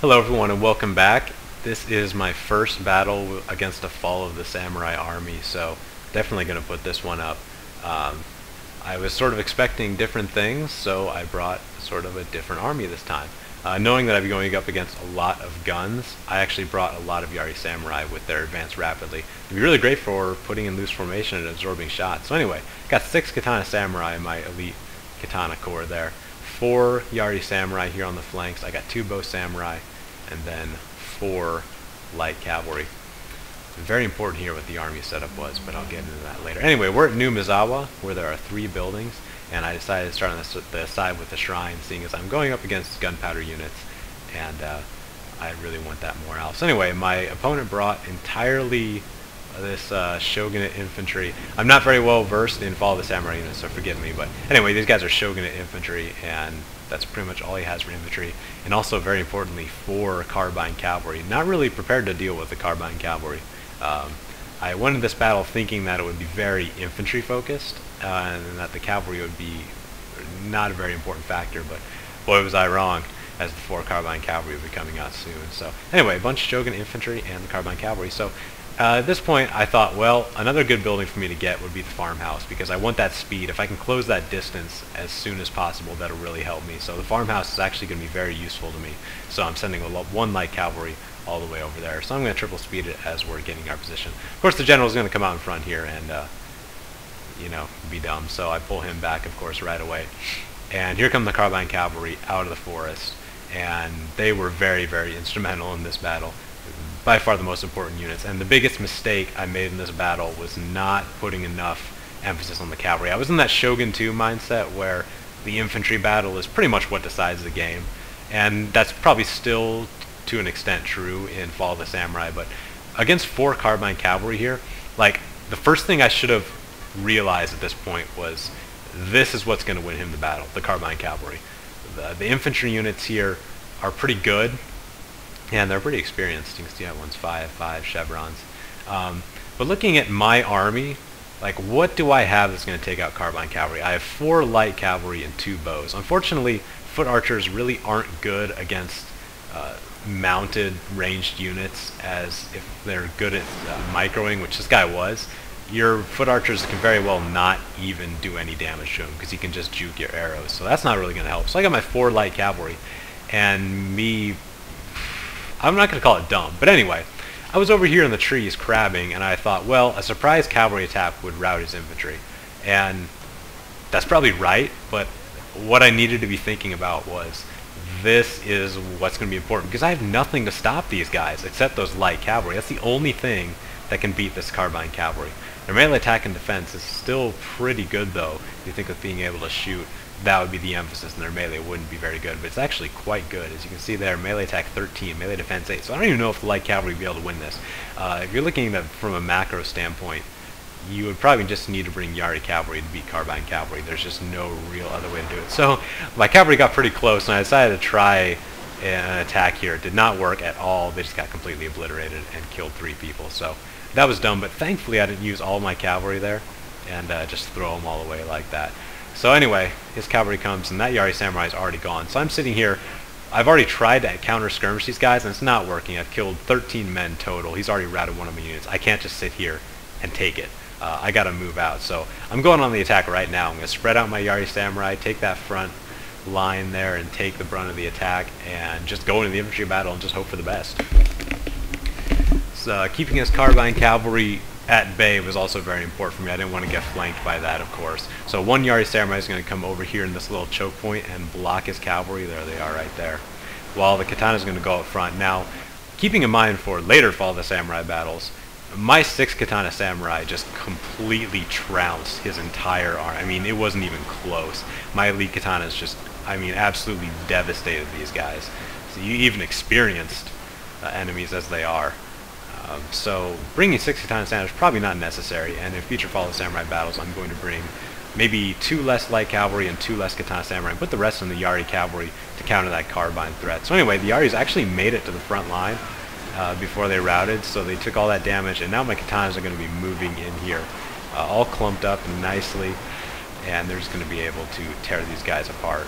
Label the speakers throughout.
Speaker 1: Hello everyone and welcome back. This is my first battle against a Fall of the Samurai army, so definitely going to put this one up. I was sort of expecting different things, so I brought sort of a different army this time. Knowing that I'd be going up against a lot of guns, I actually brought a lot of Yari Samurai with their advance rapidly. It'd be really great for putting in loose formation and absorbing shots. So anyway, got 6 Katana Samurai in my elite Katana Corps there. 4 Yari Samurai here on the flanks. I got 2 Bow Samurai, and then 4 light cavalry. Very important here what the army setup was, but I'll get into that later. Anyway, we're at New Mizawa, where there are 3 buildings, and I decided to start on the side with the shrine, seeing as I'm going up against gunpowder units, and I really want that morale. So anyway, my opponent brought entirely this Shogunate infantry. I'm not very well versed in Fall of the Samurai units, so forgive me, but anyway, these guys are Shogunate infantry, and that's pretty much all he has for infantry. And also, very importantly, 4 carbine cavalry. Not really prepared to deal with the carbine cavalry. I went into this battle thinking that it would be very infantry focused, and that the cavalry would be not a very important factor, but boy was I wrong, as the 4 carbine cavalry will be coming out soon. So anyway, a bunch of Shogun infantry and the carbine cavalry. So at this point I thought, well, another good building for me to get would be the farmhouse, because I want that speed. If I can close that distance as soon as possible, that'll really help me. So the farmhouse is actually going to be very useful to me. So I'm sending 1 light cavalry all the way over there. So I'm going to triple speed it as we're getting our position. Of course, the general is going to come out in front here and be dumb. So I pull him back, of course, right away. And here come the carbine cavalry out of the forest, and they were very, very instrumental in this battle. By far the most important units, and the biggest mistake I made in this battle was not putting enough emphasis on the cavalry. I was in that Shogun 2 mindset where the infantry battle is pretty much what decides the game, and that's probably still to an extent true in Fall of the Samurai, but against 4 carbine cavalry here, like, the first thing I should have realized at this point was this is what's going to win him the battle, the carbine cavalry. The infantry units here are pretty good, and they're pretty experienced. You can see that one's 5 chevrons. But looking at my army, like, what do I have that's going to take out carbine cavalry? I have 4 light cavalry and 2 bows. Unfortunately, foot archers really aren't good against mounted ranged units, as if they're good at microing, which this guy was. Your foot archers can very well not even do any damage to him, because he can just juke your arrows. So that's not really going to help. So I got my 4 light cavalry, and I'm not going to call it dumb, but anyway, I was over here in the trees crabbing, and I thought, well, a surprise cavalry attack would rout his infantry. And that's probably right, but what I needed to be thinking about was, this is what's going to be important, because I have nothing to stop these guys except those light cavalry. That's the only thing that can beat this carbine cavalry. Their melee attack and defense is still pretty good, though. If you think of being able to shoot, that would be the emphasis, and their melee wouldn't be very good, but it's actually quite good. As you can see there, melee attack 13, melee defense 8, so I don't even know if the light cavalry would be able to win this. If you're looking at it from a macro standpoint, you would probably just need to bring Yari cavalry to beat carbine cavalry. There's just no real other way to do it. So my cavalry got pretty close, and I decided to try an attack here. It did not work at all. They just got completely obliterated and killed 3 people. So that was dumb, but thankfully I didn't use all my cavalry there and just throw them all away like that. So anyway, his cavalry comes, and that Yari Samurai is already gone. So I'm sitting here. I've already tried to counter-skirmish these guys, and it's not working. I've killed 13 men total. He's already routed 1 of my units. I can't just sit here and take it. I gotta move out. So I'm going on the attack right now. I'm going to spread out my Yari Samurai, take that front line there, and take the brunt of the attack, and just go into the infantry battle and just hope for the best. So, keeping his carbine cavalry at bay was also very important for me. I didn't want to get flanked by that, of course. So 1 Yari Samurai is going to come over here in this little choke point and block his cavalry. There they are right there. While the Katana is going to go up front. Now, keeping in mind for later Fall of the Samurai battles, my 6 Katana Samurai just completely trounced his entire army. I mean, it wasn't even close. My elite Katana is just, I mean, absolutely devastated these guys. So you even experienced enemies as they are. So bringing 6 Katana Samurai is probably not necessary, and in future Fall of the Samurai battles I'm going to bring maybe 2 less light cavalry and 2 less Katana Samurai, and put the rest in the Yari cavalry to counter that carbine threat. So anyway, the Yaris actually made it to the front line before they routed, so they took all that damage, and now my Katanas are going to be moving in here, all clumped up nicely, and they're just going to be able to tear these guys apart.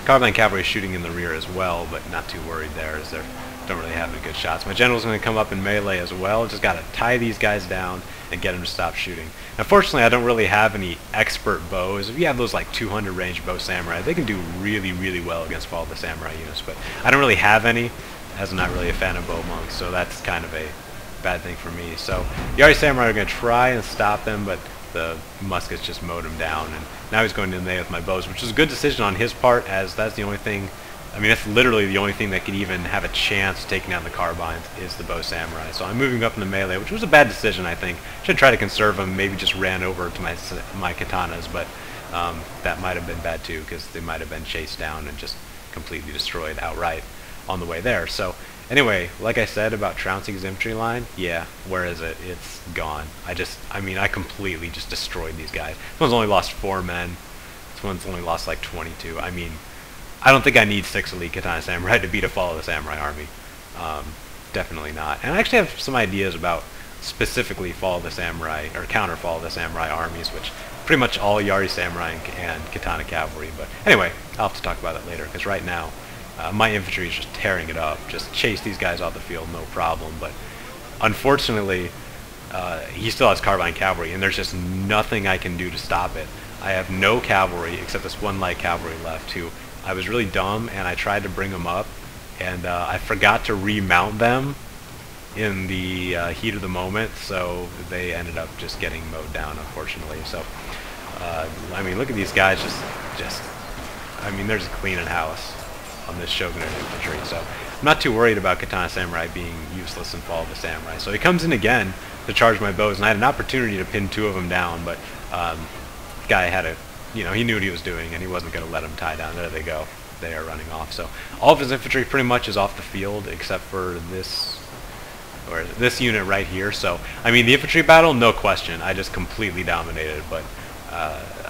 Speaker 1: Carbine cavalry is shooting in the rear as well, but not too worried there as they don't really have any good shots. My general's going to come up in melee as well. Just got to tie these guys down and get them to stop shooting. Unfortunately, I don't really have any expert bows. If you have those like 200 range bow samurai, they can do really, really well against Fall of the Samurai units, but I don't really have any, as I'm not really a fan of bow monks, so that's kind of a bad thing for me. So Yari Samurai are going to try and stop them, but the muskets just mowed him down, and now he's going to melee with my bows, which is a good decision on his part, as that's the only thing, I mean, that's literally the only thing that could even have a chance of taking down the carbines is the bow samurai. So I'm moving up in the melee, which was a bad decision, I think. Should try to conserve them, maybe just ran over to my katanas, but that might have been bad too, because they might have been chased down and just completely destroyed outright on the way there. So anyway, like I said about trouncing's infantry line, yeah, where is it? It's gone. I mean, I completely just destroyed these guys. This one's only lost 4 men. This one's only lost like 22. I mean, I don't think I need 6 elite katana samurai to beat a Fall of the Samurai army. Definitely not. And I actually have some ideas about specifically Fall of the Samurai, or counter Fall of the Samurai armies, which pretty much all Yari Samurai and katana cavalry. But anyway, I'll have to talk about that later, because right now, my infantry is just tearing it up. Just chase these guys off the field, no problem. But unfortunately, he still has carbine cavalry, and there's just nothing I can do to stop it. I have no cavalry except this one light cavalry left, who I was really dumb, and I tried to bring them up, and I forgot to remount them in the heat of the moment, so they ended up just getting mowed down, unfortunately. So, I mean, look at these guys, I mean, they're just cleaning house on this Shogun infantry, so I'm not too worried about Katana Samurai being useless in Fall of the Samurai. So he comes in again to charge my bows, and I had an opportunity to pin 2 of them down, but the guy had a, you know, he knew what he was doing, and he wasn't going to let them tie down. There they go. They are running off. So all of his infantry pretty much is off the field, except for this unit right here. So, I mean, the infantry battle, no question. I just completely dominated, but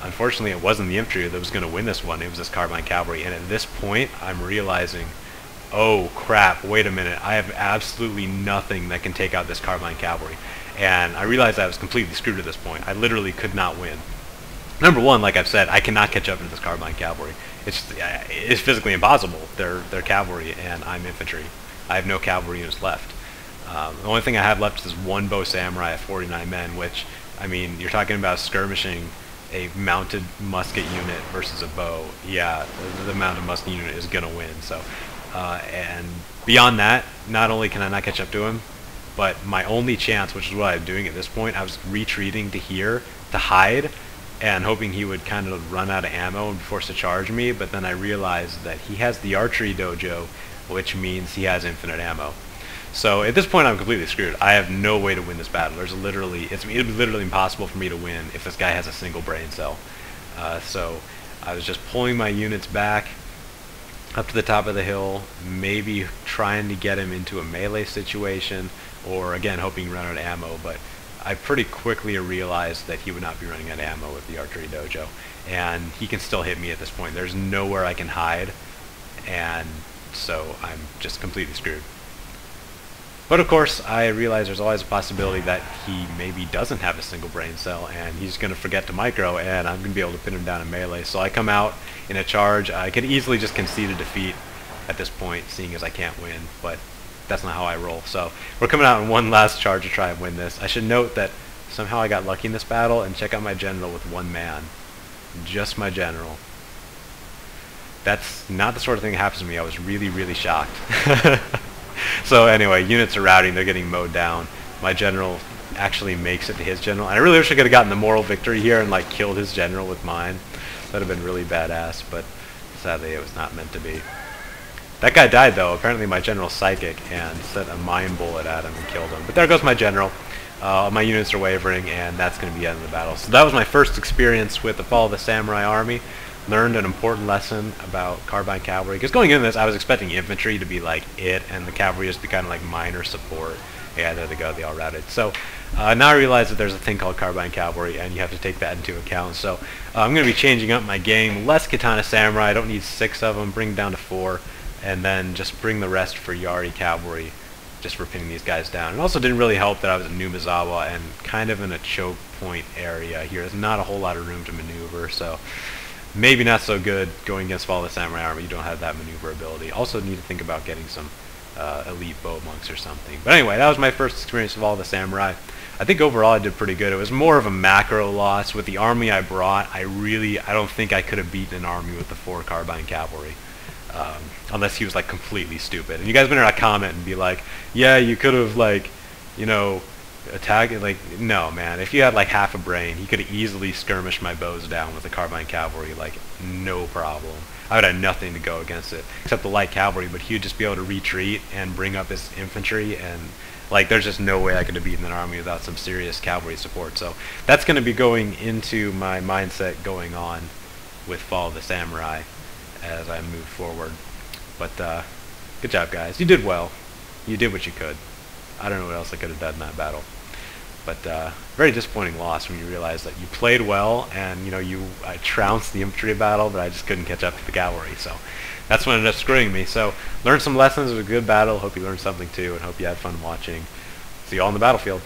Speaker 1: unfortunately it wasn't the infantry that was going to win this one. It was this carbine cavalry, and at this point I'm realizing, oh crap, wait a minute, I have absolutely nothing that can take out this carbine cavalry. And I realized I was completely screwed at this point. I literally could not win. Number one, like I've said, I cannot catch up to this carbine cavalry. It's physically impossible. They're cavalry, and I'm infantry. I have no cavalry units left. The only thing I have left is 1 bow samurai at 49 men, which, I mean, you're talking about skirmishing a mounted musket unit versus a bow. Yeah, the mounted musket unit is going to win. So, and beyond that, not only can I not catch up to him, but my only chance, which is what I'm doing at this point, I was retreating to here to hide, and hoping he would kind of run out of ammo and be forced to charge me, but then I realized that he has the archery dojo, which means he has infinite ammo. So at this point I'm completely screwed. I have no way to win this battle. It would be literally impossible for me to win if this guy has a single brain cell. So I was just pulling my units back up to the top of the hill, maybe trying to get him into a melee situation, or again hoping to run out of ammo, but I pretty quickly realized that he would not be running out of ammo with the archery dojo, and he can still hit me at this point. There's nowhere I can hide, and so I'm just completely screwed. But of course, I realize there's always a possibility that he maybe doesn't have a single brain cell, and he's going to forget to micro, and I'm going to be able to pin him down in melee. So I come out in a charge. I could easily just concede a defeat at this point, seeing as I can't win, but that's not how I roll. So we're coming out in one last charge to try and win this. I should note that somehow I got lucky in this battle, and check out my general with 1 man. Just my general. That's not the sort of thing that happens to me. I was really, really shocked. So anyway, units are routing. They're getting mowed down. My general actually makes it to his general. And I really wish I could have gotten the moral victory here and like killed his general with mine. That would have been really badass, but sadly it was not meant to be. That guy died though. Apparently my general's psychic and sent a mine bullet at him and killed him. But there goes my general. My units are wavering, and that's going to be the end of the battle. So that was my first experience with the Fall of the Samurai army. Learned an important lesson about carbine cavalry, because going into this I was expecting infantry to be like it, and the cavalry just be kind of like minor support. Yeah, there they go, they all routed. So now I realize that there's a thing called carbine cavalry, and you have to take that into account. So I'm going to be changing up my game. Less katana samurai, I don't need 6 of them, bring them down to 4, and then just bring the rest for Yari cavalry, just for pinning these guys down. It also didn't really help that I was in Numazawa and kind of in a choke point area here. There's not a whole lot of room to maneuver, so maybe not so good going against Fall of the Samurai Army. You don't have that maneuverability. Also need to think about getting some elite bow monks or something. But anyway, that was my first experience with Fall of the Samurai. I think overall I did pretty good. It was more of a macro loss. With the army I brought, I don't think I could have beaten an army with the 4 carbine cavalry. Unless he was like completely stupid. And you guys better not comment and be like, yeah, you could have like, you know, attack it. Like, no, man. If you had like half a brain, he could have easily skirmished my bows down with the carbine cavalry, like no problem. I would have nothing to go against it except the light cavalry, but he would just be able to retreat and bring up his infantry, and like there's just no way I could have beaten an army without some serious cavalry support. So that's going to be going into my mindset going on with Fall of the Samurai as I move forward. But good job, guys. You did well. You did what you could. I don't know what else I could have done in that battle. But very disappointing loss when you realize that you played well, and you know I trounced the infantry battle, but I just couldn't catch up to the cavalry. So that's what ended up screwing me. So learn some lessons. It was a good battle. Hope you learned something too, and hope you had fun watching. See you all on the battlefield.